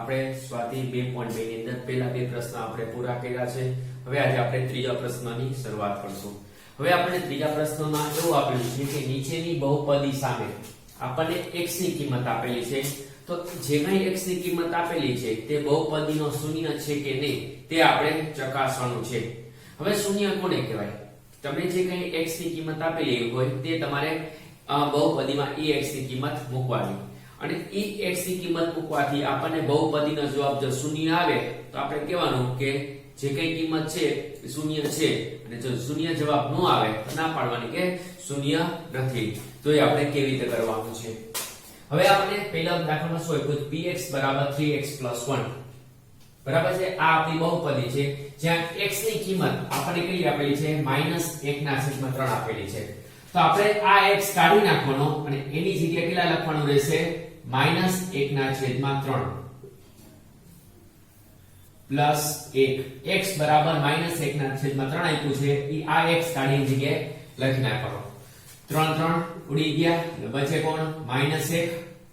આપણે સ્વાધ્યાય 2.2 ની અંદર પહેલા બે પ્રશ્ન આપણે પૂરા કર્યા છે. હવે આજે આપણે ત્રીજા પ્રશ્નની શરૂઆત કરશું. હવે આપણે ત્રીજા પ્રશ્નમાં એવું આપેલું છે કે નીચેની બહુપદી સામે આપણને x ની કિંમત આપેલી છે. તો જે કંઈ x ની કિંમત આપેલી છે તે બહુપદીનો શૂન્ય છે કે નહીં તે આપણે ચકાસવાનું છે. હવે શૂન્ય કોને કહેવાય? તમને જે કંઈ x ની કિંમત આપેલી હોય તે તમારે બહુપદીમાં ex ની કિંમત મૂકવાની, અને ex ની કિંમત મૂકવાથી આપણને બહુપદીનો જવાબ જો શૂન્ય આવે તો આપણે કહેવાનું કે જે કંઈ કિંમત છે એ શૂન્ય છે, અને જો શૂન્ય જવાબ ન આવે તો ના પાડવાની કે શૂન્ય નથી. તો એ આપણે કેવી રીતે કરવાનું છે. હવે આપણે પહેલા દાખલામાં શું આપ્યું? px 3x 1 બરાબર છે. આ આપણી બહુપદી છે જ્યાં x ની કિંમત આપણને કેટલી આપેલી છે? -1/3 આપેલી છે. તો આપણે આ x કાઢી નાખવાનો અને એની જગ્યાએ કેટલા લખવાનું રહેશે? -1/3 પ્લસ 1. x બરાબર -1/3 આપ્યું છે. ઈ આ x કાઢીની જગ્યાએ લખી નાખવાનો. 3 ઉડી ગયા એટલે બચે કોણ? -1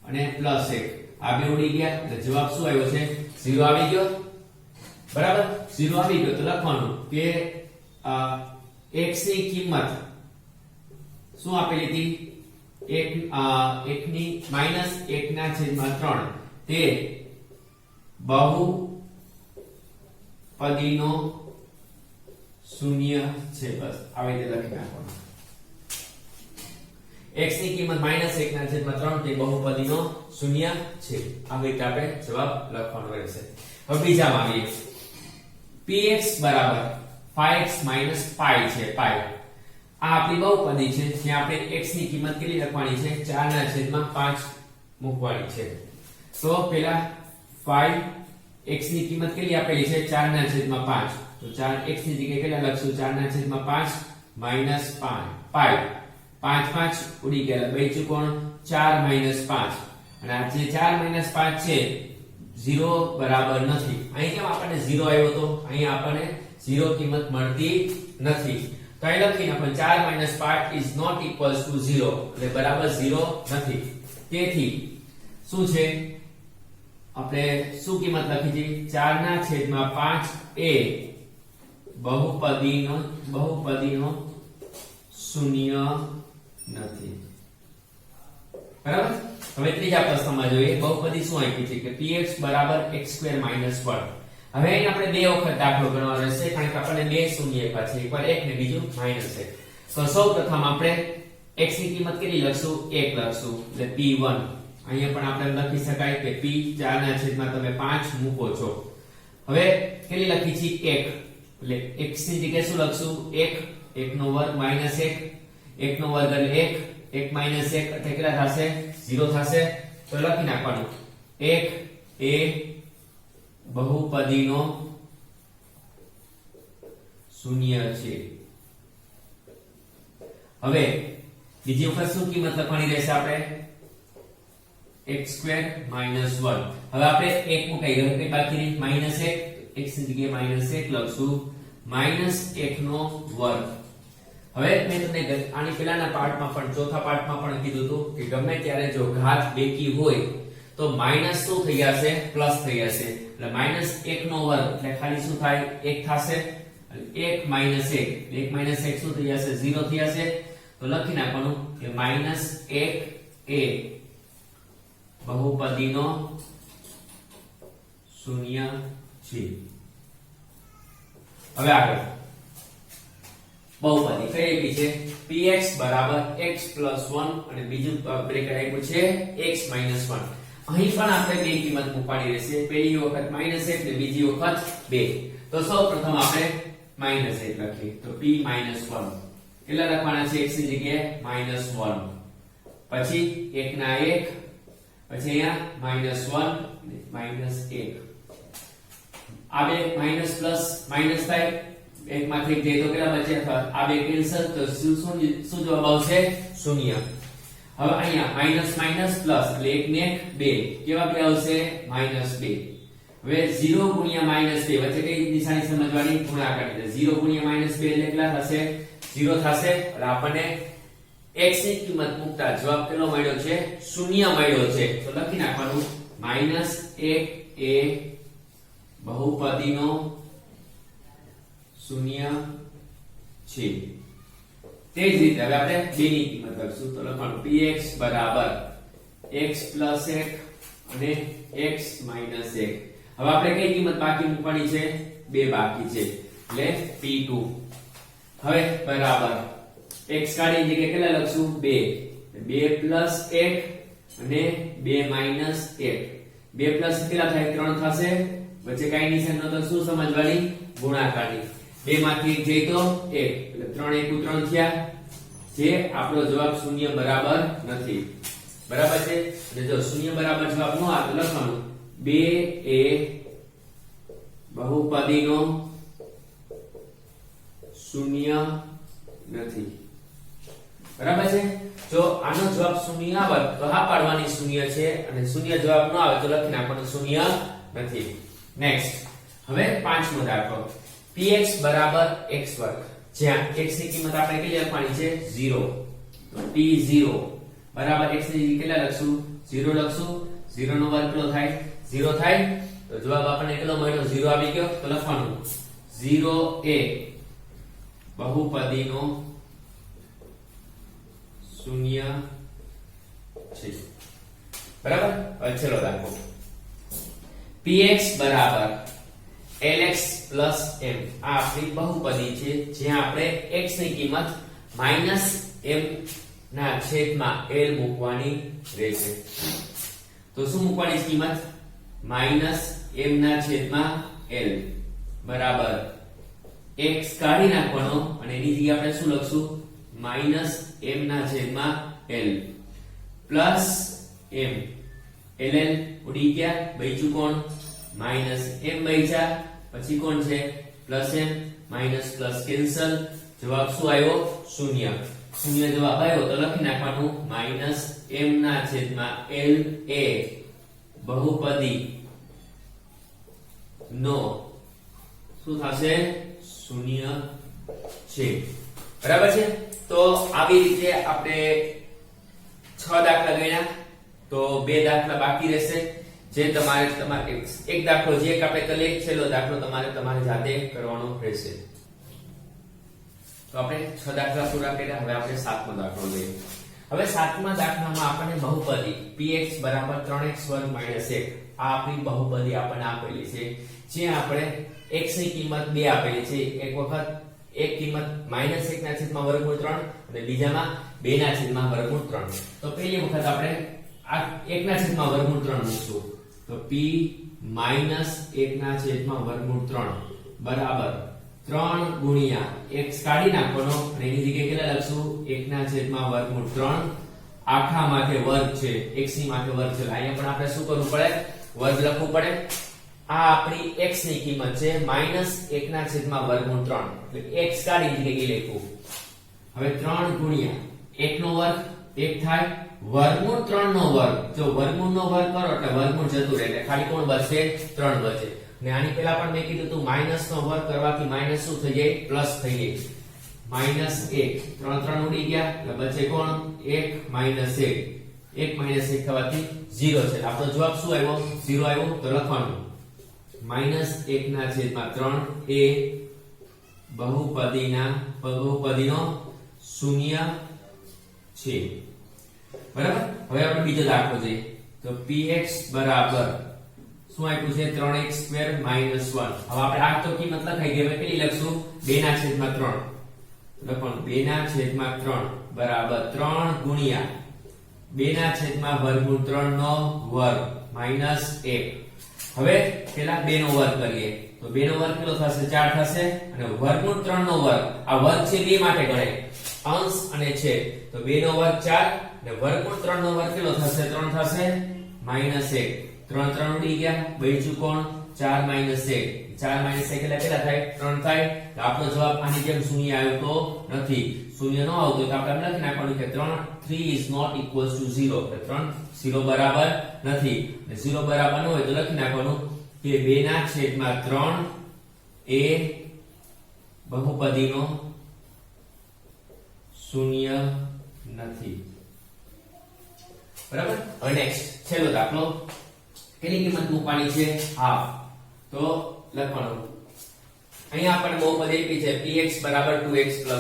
અને +1. આ બે ઉડી ગયા એટલે જવાબ શું આવ્યો છે? 0 આવી ગયો. બરાબર, 0 આવી ગયો તો લખવાનું કે x ની કિંમત શું આપેલી હતી? 1/3 તે બહુપદીનો શૂન્ય છે. બસ આવી રીતે લખી નાખવાનું. x ની કિંમત -1/3 તે બહુપદીનો શૂન્ય છે. આવી રીતે આપણે જવાબ લખવાનો રહેશે. હવે બીજામાં આવીએ. px બરાબર 5x - π છે. π આ આપણી બહુપદી છે જ્યાં આપણે x ની કિંમત કેટલી લખવાની છે? 4/5 મૂકવાની છે. તો પહેલા 5x ની કિંમત કેટલી આપેલી છે? 4/5. તો 4x ની જગ્યાએ કેટલા લખશું? 4/5 -π. 5 ઉડી ગયા, બચ્યું કોણ? 4 - 5. અને આ જે 4 - 5 છે 0 બરાબર નથી. અહીં કેમ આપણને 0 આવ્યો તો? અહીં આપણને 0 કિંમત મળતી નથી. તો અહીં લખીને આપણે 4 - 5 is not equals to 0 એટલે બરાબર 0 નથી. તેથી શું છે? આપણે શું કિંમત લખી છે? 4/5 એ બહુપદીનો શૂન્ય નથી. બરાબર. હવે ત્રીજા પ્રશ્નમાં જોઈએ. બહુપદી શું આપી છે કે px બરાબર x² - 1. હવે અહીં આપણે બે વખત દાખલો ગણવાનો રહેશે કારણ કે આપણને બે શૂન્ય આપ્યા છે, એકવાર 1 ને બીજું -1. તો સૌપ્રથમ આપણે x ની કિંમત કેટલી લખશું? 1 લખશું એટલે p1. અહીંયા પણ આપણે લખી શકાય કે p 4/5 મૂકો છો. હવે કેટલી લખી છે? 1 એટલે x ની જગ્યાએ શું લખશું? 1 1 નો વર્ગ -1 1 નો વર્ગ એટલે 1 1 - 1 એટલે કેટલા થશે? 0 થશે. તો લખી નાખવાનું 1 એ બહુપદીનો શૂન્ય છે. હવે બીજી વખત શું કિંમત લખવાની રહેશે? આપણે x² - 1. હવે આપણે 1 મુકાઈ ગયો કે બાકી રહી -1. x ની જગ્યાએ -1 લખશું -1 નો વર્ગ. હવે મેં તમને આની પહેલાના પાર્ટમાં પણ ચોથા પાર્ટમાં પણ કીધું હતું કે ગમે ત્યારે જો ઘાત બેકી હોય તો માઈનસ શું થઈ જશે? પ્લસ થઈ જશે. એટલે -1 નો વર્ગ એટલે ખાલી શું થાય? 1 થશે. 1 - 1 શું થઈ જશે? 0 થઈ જશે. તો લખી નાખવાનું કે -1 એ બહુપદીનો શૂન્ય છે. હવે આગળ બહુપદી કઈ આપી છે? px બરાબર x + 1 અને બીજું બ્રેકેટ આપ્યું છે x - 1. અહીં પણ આપણે બે કિંમત મૂકવાની રહેશે. પહેલી વખત -1 ને બીજી વખત 2. તો સૌપ્રથમ આપણે -1 લખીએ. તો p - 1 કેટલા લખવાના છે? x ની જગ્યાએ -1, પછી 1 ના 1, પછી અહીંયા -1 આ બે માઈનસ પ્લસ માઈનસ થાય, એક માંથી એક જાય તો કેટલા બચે? આ બે કેન્સલ તો શું જવાબ આવશે? શૂન્ય. હવે અહીંયા માઈનસ માઈનસ પ્લસ એટલે 1 ને 1 2 કેવા બે આવશે? -2. હવે 0 ગુણ્યા -2 વચ્ચે કઈ નિશાની સમજવાની? ગુણાકાર. એટલે 0 ગુણ્યા -2 એટલે કેટલા થશે? 0 થશે. એટલે આપણને x ની કિંમત મૂકતા જવાબ કેટલો મળ્યો છે? શૂન્ય મળ્યો છે. તો લખી નાખવાનું -1 એ બહુપદીનો શૂન્ય છે. તે જ રીતે હવે આપણે b ની કિંમત લખશું. તો લખવાનું px બરાબર x + 1 અને x - 1. હવે આપણે કઈ કિંમત બાકી મૂકવાની છે? 2 બાકી છે, એટલે p2. હવે બરાબર x કાઢી જગ્યાએ કેટલા લખશું? 2 + 1 અને 2 - 1. 2 પ્લસ કેટલા થાય? 3 થશે. વચ્ચે કાઈ નિશાન નતો, શું સમજવાની? ગુણાકારની. 2 માંથી 1 જાય તો 1, એટલે 3 * 1 = 3 થયા, જે આપણો જવાબ શૂન્ય બરાબર નથી. બરાબર છે? અને જો શૂન્ય બરાબર જવાબ ન આવે તો લખવાનું 2 એ બહુપદીનો શૂન્ય નથી. બરાબર છે? જો આનો જવાબ શૂન્ય આવે તો હા પાડવાની શૂન્ય છે, અને શૂન્ય જવાબ ન આવે તો લખી નાખવાનું શૂન્ય નથી. નેક્સ્ટ, હવે પાંચમો દાખલો. px બરાબર x2, જ્યાં x ની કિંમત આપણે કેટલી લખવાની છે? 0. તો p0 બરાબર x ની જગ્યાએ કેટલા લખશું? 0 લખશું. 0 નો વર્ગ કેટલો થાય? 0 થાય. તો જવાબ આપણને કેટલો મળ્યો? 0 આવી ગયો. તો લખવાનું 0 એ બહુપદીનો શૂન્ય છે. બરાબર? હવે છેલ્લો દાખલો. px બરાબર lx + m. આ આપણી બહુપદી છે, જ્યાં આપણે x ની કિંમત -m ના છેદમાં l મૂકવાની રહેશે. તો શું મૂકવાની છે કિંમત? -m ના છેદમાં l બરાબર x કાઢી નાખવાનો, અને એની જગ્યાએ આપણે શું લખશું? -m ના છેદમાં l પ્લસ m. ln ઉડી ગયા, બચ્યું કોણ? -m બચ્યા, પછી કોણ છે? +m, minus plus cancel. જવાબ શું આવ્યો? શૂન્ય. શૂન્ય જવાબ આવ્યો તો લખી નાખવાનું -m ના છેદમાં l એ બહુપદી નો શું થશે? શૂન્ય છે. બરાબર છે? તો આવી રીતે આપણે 6 દાખલા ગણ્યા. તો 2 દાખલા બાકી રહેશે, જે તમારે એક દાખલો જે આપણે કલે છેલ્લો દાખલો તમારે જાતે કરવાનો રહેશે. તો આપણે 6 દાખલા પૂરા કર્યા. હવે આપણે 7મો દાખલો લઈએ. હવે 7મા દાખલામાં આપણને બહુપદી px બરાબર 3x2 - 1 આ આપણી બહુપદી આપણને આપેલી છે, જે આપણે x ની કિંમત 2 આપેલી છે. એક વખત એક કિંમત -1 ના છેદમાં √3 અને બીજામાં 2 ના છેદમાં √3. તો પહેલી વખત આપણે આ 1 ના છેદમાં √3 મૂકશું. તો p - 1 ના છેદમાં √3 બરાબર 3 ગુણ્યા x કાઢી નાખવાનો, અને એની જગ્યાએ કેટલા લખશું? 1 ના છેદમાં √3 આખા માટે વર્ગ છે, x ની માટે વર્ગ છે. અહીંયા પણ આપણે શું કરવું પડે? વર્ગ લખવું પડે. આ આપણી x ની કિંમત છે -1 ના છેદમાં √3, એટલે x કાઢી જગ્યાએ લખવું. હવે 3 ગુણ્યા 1 નો વર્ગ 1 થાય, √3 નો વર્ગ. જો વર્ગમૂળ નો વર્ગ કરો એટલે વર્ગમૂળ જતું રહે, એટલે ખાલી કોણ બચશે? 3 બચે. અને આની પહેલા પણ મેં કીધું હતું માઈનસ નો વર્ગ કરવાથી માઈનસ શું થઈ જાય? પ્લસ થઈ જાય. -1 3 3 ઉડી ગયા, એટલે બચે કોણ? 1 - 1. 1 - 1 થવાથી 0 છે. આપણો જવાબ શું આવ્યો? 0 આવ્યો. તો લખવાનું -1 ના છેદમાં 3 એ બહુપદીનો શૂન્ય છે. બરાબર? હવે આપણે બીજો દાખલો જોઈએ. તો px બરાબર શું આપ્યું છે? 3x2 - 1. હવે આપણે આ તો કિંમત લખાઈ ગઈ. હવે કેટલી લખશું? 2 ના છેદમાં 3. લખવાનું 2 ના છેદમાં 3 બરાબર 3 ગુણ્યા 2 ના છેદમાં √3 નો વર્ગ -1. હવે પેલા 2 નો વર્ગ કરીએ. તો 2 નો વર્ગ કેટલો થશે? 4 થશે. અને √3 નો વર્ગ, આ વર્ગ છે 2 માટે ગણાય, અંશ અને છેદ. તો 2 નો વર્ગ 4 અને √3 નો વર્ગ કેટલો થશે? 3 થશે. -1. 3 3 ઉડી ગયા, બચ્યું કોણ? 4 - 1. 4 - 1 કેટલા થાય? 3 થાય. તો આપણો જવાબ આની જેમ શૂન્ય આવ્યો તો નથી. શૂન્ય ન આવતો તો આપણે લખી નાખવાનું કે 3 is not equals to 0. એટલે 3 0 બરાબર નથી. અને 0 બરાબર ન હોય તો લખી નાખવાનું કે 2 ના છેદમાં 3 એ બહુપદીનો શૂન્ય નથી. બરાબર? હવે નેક્સ્ટ છેલ્લો દાખલો. કેટલી કિંમત મૂકવાની છે હાફ તો લખવાનું અહીંયા આપણને બહુપદી આપી છે px બરાબર 2x 1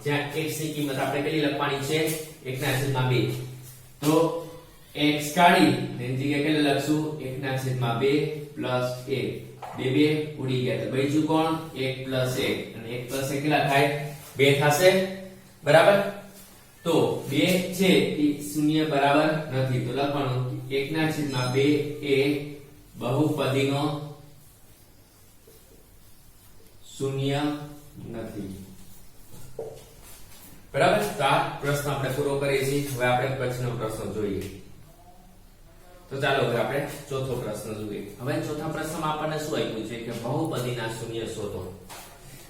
જ્યાં x ની કિંમત આપણે કેટલી લખવાની છે 1/2 તો x કાઢી એની જગ્યાએ કેટલે લખશું 1/2 પ્લસ 1 બે ઉડી ગયા તો બીજું કોણ 1 પ્લસ 1 અને 1 પ્લસ 1 કેટલા થાય 2 થશે બરાબર તો 2 છે એ શૂન્ય બરાબર નથી તો લખવાનું 1/2 એ બહુપદીનો શૂન્ય નથી બરાબર તો આ પ્રશ્ન આપણે પૂરો કરીએ છીએ હવે આપણે પછીનો પ્રશ્ન જોઈએ તો ચાલો હવે આપણે ચોથો પ્રશ્ન જોઈએ હવે ચોથા પ્રશ્નમાં આપણને શું આપ્યું છે કે બહુપદીના શૂન્ય શોધો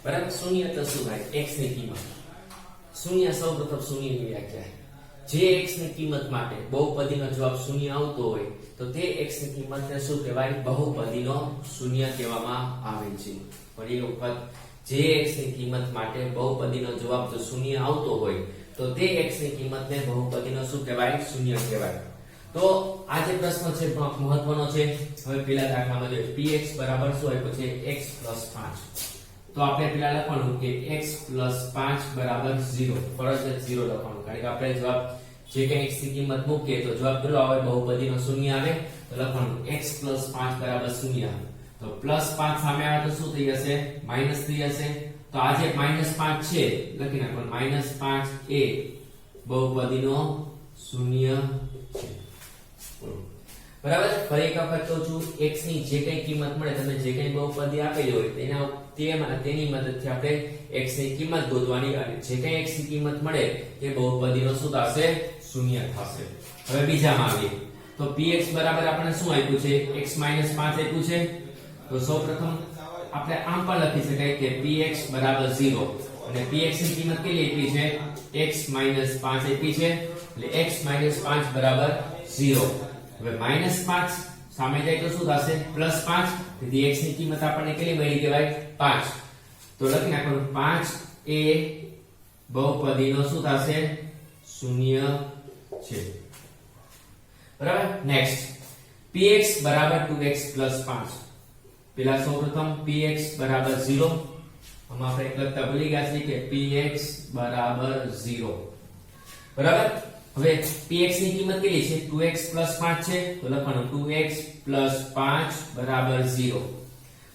બરાબર શૂન્ય તો શું થાય x ની કિંમત શૂન્ય સૌપ્રથમ શૂન્યની વ્યાખ્યા જે x ની કિંમત માટે બહુપદીનો જવાબ શૂન્ય આવતો હોય તો તે x ની કિંમતને શું કહેવાય બહુપદીનો શૂન્ય કહેવામાં આવે છે ફરી વખત જે x ની કિંમત માટે બહુપદીનો જવાબ જો શૂન્ય આવતો હોય તો તે x ની કિંમતને બહુપદીનો શું કહેવાય શૂન્ય કહેવાય તો આ જે પ્રશ્ન છે મહત્વનો છે હવે પેલા દાખલામાં જોઈએ px બરાબર શું આપ્યું છે x 5 તો આપણે પેલા લખવાનું કે x 5 બરાબર 0 ફરજિયાત 0 લખવાનું કારણ કે આપણે જવાબ જે કે x ની કિંમત મૂકીએ તો જવાબ કેટલો આવે બહુપદીનો શૂન્ય આવે તો લખવાનું x 5 બરાબર 0 તો +5 સામે આવે તો શું થઈ જશે માઈનસ થઈ જશે તો આ જે -5 છે લખી નાખવાનું -5 એ બહુપદીનો શૂન્ય છે બરાબર ફરી એક વખત કહું છું x ની જે કઈ કિંમત મળે તમે જે કઈ બહુપદી આપેલી હોય તેની મદદથી આપણે x ની કિંમત ગોતવાની અને જે કઈ x ની કિંમત મળે તે બહુપદીનો શું થશે શૂન્ય થશે હવે બીજામાં આવીએ તો px બરાબર આપણે શું આપ્યું છે x 5 આપ્યું છે તો સૌપ્રથમ આપણે આમ પણ લખી શકાય કે px બરાબર 0 અને px ની કિંમત કેટલી આપી છે x 5 આપી છે એટલે x 5 બરાબર 0 હવે -5 સામે જાય તો શું થશે +5 તેથી x ની કિંમત આપણને કેટલી મળી કહેવાય 5 તો લખી નાખવાનું 5 એ બહુપદીનો શું થશે શૂન્ય છે બરાબર નેક્સ્ટ px બરાબર 2x 5 પેલા સૌપ્રથમ px બરાબર 0 આમાં આપણે એક લખતા ભૂલી ગયા છીએ કે px બરાબર 0 બરાબર હવે px ની કિંમત કેટલી છે 2x 5 છે તો લખવાનું 2x 5 બરાબર 0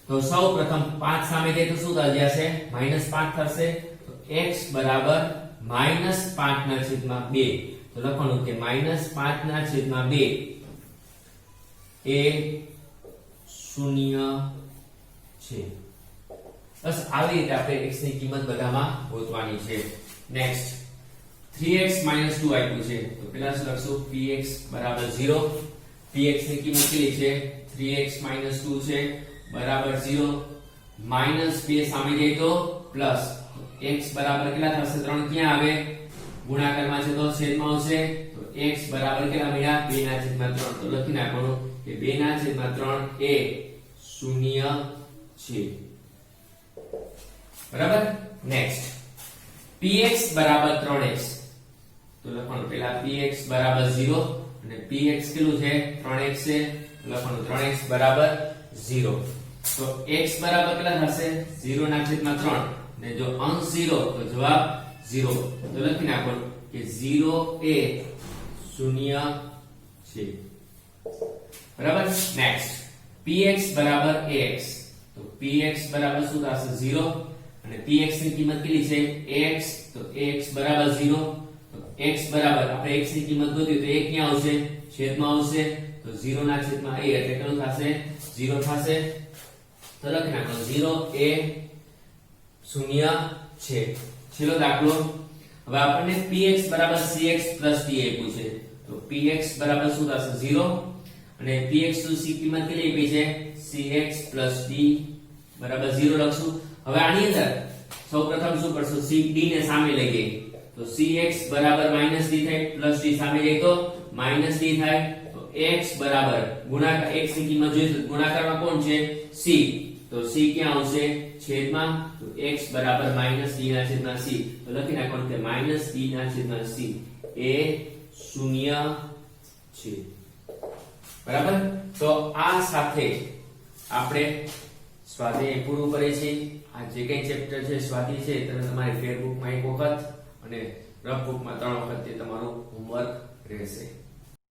તો સૌપ્રથમ 5 સામે જાય તો શું થઈ જશે -5 થશે તો x બરાબર -5/2 તો લખવાનું કે -5/2 એ શૂન્ય છે બસ આવી રીતે આપણે x ની કિંમત બધામાં ગોતવાની છે નેક્સ્ટ 3x 2 આપ્યું છે તો પેલા શું લખશું px બરાબર 0 px ની કિંમત કેટલી છે 3x 2 છે બરાબર 0 -2 સામે જાય તો પ્લસ x બરાબર કેટલા થશે 3 ક્યાં આવે ગુણાકારમાં છે તો છેદમાં આવશે તો x બરાબર કેટલા મળ્યા 2/3 તો લખી નાખવાનું કે 2/3 એ શૂન્ય છે બરાબર નેક્સ્ટ px બરાબર 3x તો લખવાનું પેલા px બરાબર 0 અને px કેટલું છે 3x છે લખવાનું 3x બરાબર 0 તો x બરાબર કેટલા થશે 0/3 ને જો અંશ 0 તો જવાબ 0 તો લખી નાખવાનું કે 0 એ શૂન્ય છે બરાબર નેક્સ્ટ px બરાબર ax તો px બરાબર શું થશે 0 અને px ની કિંમત કેટલી છે ax તો ax બરાબર 0 તો x બરાબર આપણે x ની કિંમત ગોતી તો a ક્યાં આવશે છેદમાં આવશે તો 0/a એટલે કેટલું થશે 0 થશે તો લખી નાખો 0 એ શૂન્ય છે છેલ્લો દાખલો હવે આપણને px બરાબર cx d આપ્યું છે તો px બરાબર શું થશે 0 અને px ની કિંમત કેટલી આપી છે cx d બરાબર 0 લખશું હવે આની અંદર સૌપ્રથમ શું કરશું c d ને સામે લઈ જઈએ તો cx બરાબર -d થાય +d સામે જાય તો -d થાય તો x બરાબર ગુણાકાર x ની કિંમત જોઈએ ગુણાકારમાં કોણ છે c તો c ક્યાં આવશે છેદમાં તો x બરાબર -d/c તો લખી નાખવાનું કે -d/c એ શૂન્ય છે બરાબર તો આ સાથે આપણે સ્વાધ્યાય પૂરું કરે છે. આ જે કઈ ચેપ્ટર છે સ્વાધ્યાય છે તમે તમારી ફેરબુકમાં એક વખત અને રફ બુકમાં 3 વખત તે તમારું હોમવર્ક રહેશે.